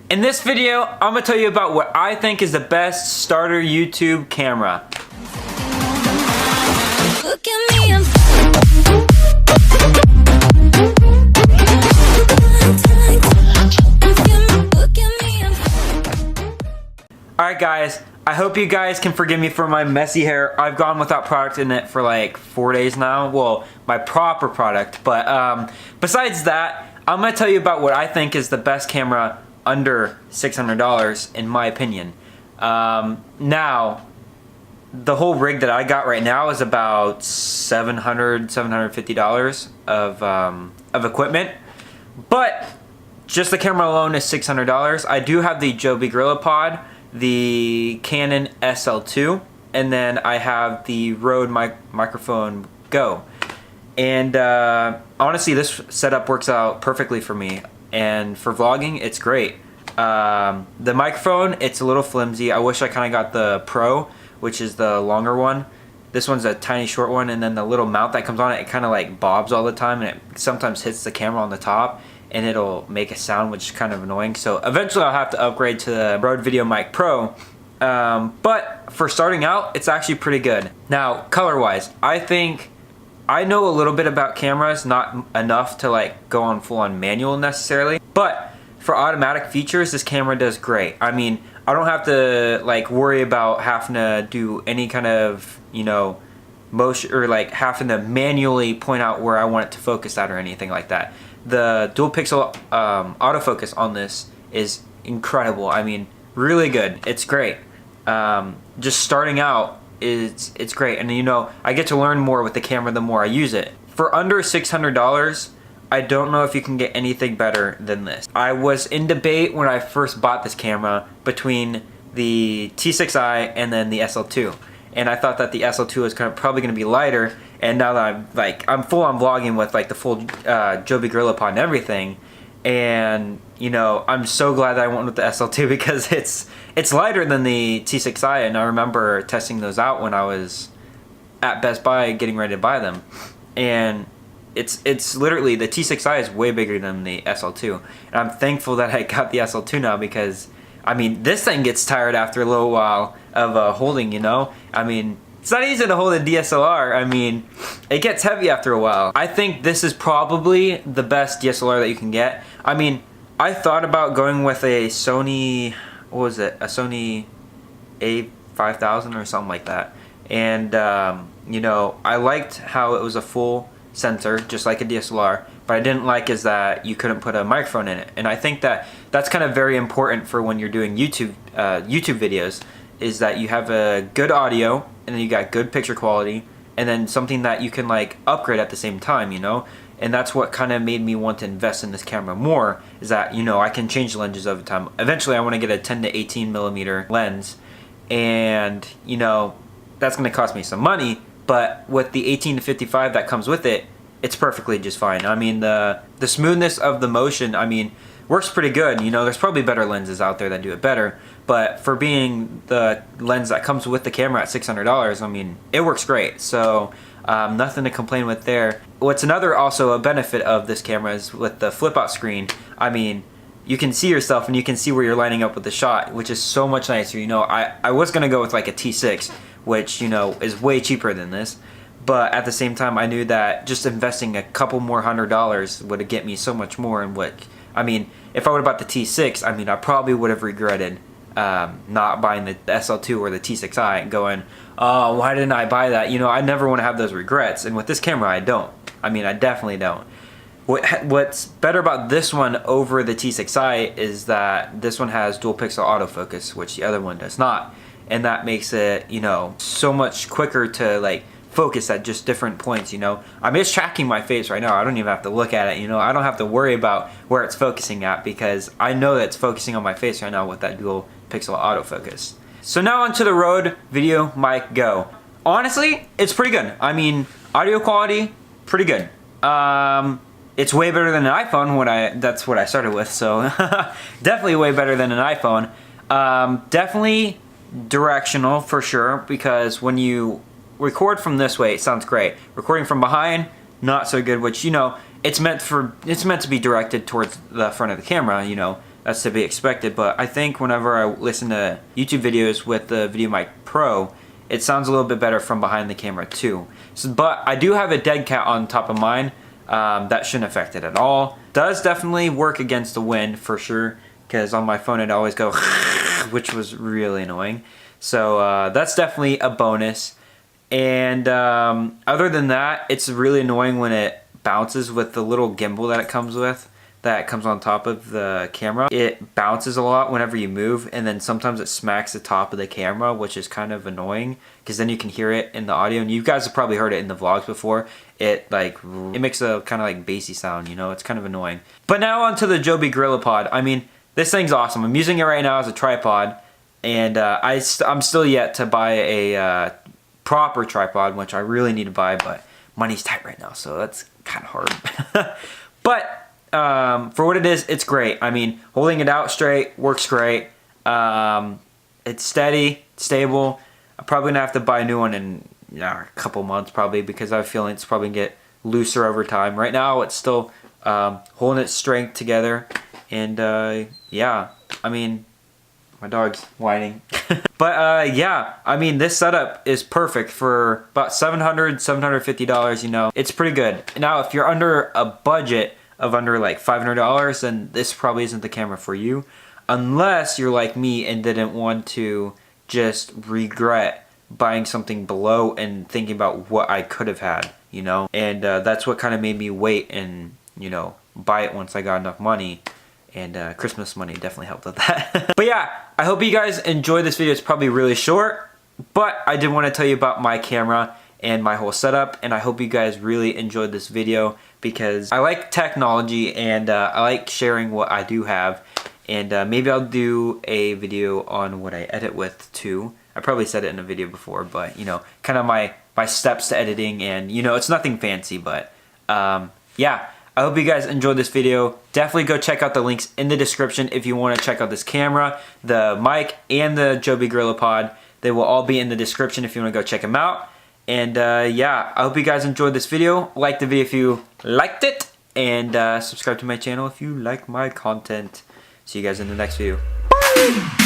In this video, I'm gonna tell you about what I think is the best starter YouTube camera. Look at me, Alright guys, I hope you guys can forgive me for my messy hair. I've gone without product in it for like 4 days now. Well, my proper product. But besides that, I'm gonna tell you about what I think is the best camera under $600 in my opinion. Now, the whole rig that I got right now is about $750 of equipment, but just the camera alone is $600. I do have the Joby GorillaPod, the Canon Sl2, and then I have the Rode Microphone Go. And honestly, this setup works out perfectly for me. And for vlogging, it's great. The microphone, it's a little flimsy. I wish I kind of got the Pro, which is the longer one. This one's a tiny short one, and then the little mount that comes on it, it kind of like bobs all the time, and it sometimes hits the camera on the top, and it'll make a sound, which is kind of annoying. So eventually I'll have to upgrade to the Rode VideoMic Pro. But for starting out, it's actually pretty good. Now, color-wise, I know a little bit about cameras, not enough to like go on full-on manual necessarily, but for automatic features, this camera does great. I mean, I don't have to like worry about having to do any kind of, you know, motion or like having to manually point out where I want it to focus at or anything like that. The dual pixel autofocus on this is incredible. I mean, really good. It's great. Just starting out, it's great, and you know, I get to learn more with the camera the more I use it. For under $600, I don't know if you can get anything better than this. I was in debate when I first bought this camera between the T6i and then the Sl2, and I thought that the Sl2 was probably going to be lighter. And now that I'm full on vlogging with like the full Joby GorillaPod and everything, and you know, I'm so glad that I went with the Sl2 because it's lighter than the T6i, and I remember testing those out when I was at Best Buy getting ready to buy them, and it's literally, the T6i is way bigger than the Sl2, and I'm thankful that I got the Sl2 now, because I mean, this thing gets tired after a little while of holding, you know. I mean, it's not easy to hold a DSLR. I mean, it gets heavy after a while. I think this is probably the best DSLR that you can get. I mean, I thought about going with a Sony, what was it? A Sony A5000 or something like that. And, you know, I liked how it was a full sensor, just like a DSLR. But I didn't like is that you couldn't put a microphone in it. And I think that that's kind of very important for when you're doing YouTube videos, is that you have a good audio, and then you got good picture quality, and then something that you can like upgrade at the same time, you know. And that's what kind of made me want to invest in this camera more, is that, you know, I can change lenses over time. Eventually I want to get a 10 to 18 millimeter lens, and you know, that's going to cost me some money, but with the 18 to 55 that comes with it, it's perfectly just fine. I mean, the smoothness of the motion, I mean, works pretty good. You know, there's probably better lenses out there that do it better, but for being the lens that comes with the camera at $600, I mean, it works great. So nothing to complain with there. What's another also a benefit of this camera is with the flip out screen. I mean, you can see yourself and you can see where you're lining up with the shot, which is so much nicer. You know, I was gonna go with like a T6, which, you know, is way cheaper than this. But at the same time, I knew that just investing a couple more $100 would get me so much more. And what, I mean, if I would have bought the T6, I mean, I probably would have regretted not buying the Sl2 or the T6i and going, oh, why didn't I buy that? You know, I never want to have those regrets. And with this camera, I don't. I mean, I definitely don't. What's better about this one over the T6i is that this one has dual pixel autofocus, which the other one does not. And that makes it, you know, so much quicker to like focus at just different points, you know. I'm just tracking my face right now. I don't even have to look at it, you know. I don't have to worry about where it's focusing at, because I know that it's focusing on my face right now with that dual pixel autofocus. So now onto the Rode VideoMic Go. Honestly, it's pretty good. I mean, audio quality, pretty good. It's way better than an iPhone. That's what I started with, so definitely way better than an iPhone. Definitely directional for sure, because when you record from this way, it sounds great. Recording from behind, not so good, which, you know, it's meant to be directed towards the front of the camera, you know, that's to be expected. But I think whenever I listen to YouTube videos with the VideoMic Pro, it sounds a little bit better from behind the camera too. So, but I do have a dead cat on top of mine. That shouldn't affect it at all. Does definitely work against the wind for sure, because on my phone it always go which was really annoying. So that's definitely a bonus. And other than that, it's really annoying when it bounces with the little gimbal that it comes with, that comes on top of the camera. It bounces a lot whenever you move, and then sometimes it smacks the top of the camera, which is kind of annoying, because then you can hear it in the audio, and you guys have probably heard it in the vlogs before. It makes a kind of like bassy sound, you know, it's kind of annoying. But now onto the Joby GorillaPod. I mean, this thing's awesome. I'm using it right now as a tripod, and I'm still yet to buy a proper tripod, which I really need to buy, but money's tight right now, so that's kind of hard. But for what it is, it's great. I mean, holding it out straight works great. It's steady, stable. I'm probably gonna have to buy a new one in a couple months probably, because I have a feeling it's probably gonna get looser over time. Right now, it's still holding its strength together, and yeah, I mean, my dog's whining. But yeah, I mean, this setup is perfect for about $700, $750, you know. It's pretty good. Now, if you're under a budget of under like $500, then this probably isn't the camera for you. Unless you're like me and didn't want to just regret buying something below and thinking about what I could have had, you know. And that's what kind of made me wait and, you know, buy it once I got enough money. And Christmas money definitely helped with that. But yeah, I hope you guys enjoyed this video. It's probably really short, but I did want to tell you about my camera and my whole setup, and I hope you guys really enjoyed this video, because I like technology, and I like sharing what I do have. And maybe I'll do a video on what I edit with too. I probably said it in a video before, but you know, kind of my steps to editing, and you know, it's nothing fancy, but yeah. I hope you guys enjoyed this video. Definitely go check out the links in the description if you want to check out this camera, the mic, and the Joby GorillaPod. They will all be in the description if you want to go check them out. And yeah, I hope you guys enjoyed this video. Like the video if you liked it, and subscribe to my channel if you like my content. See you guys in the next video. Bye!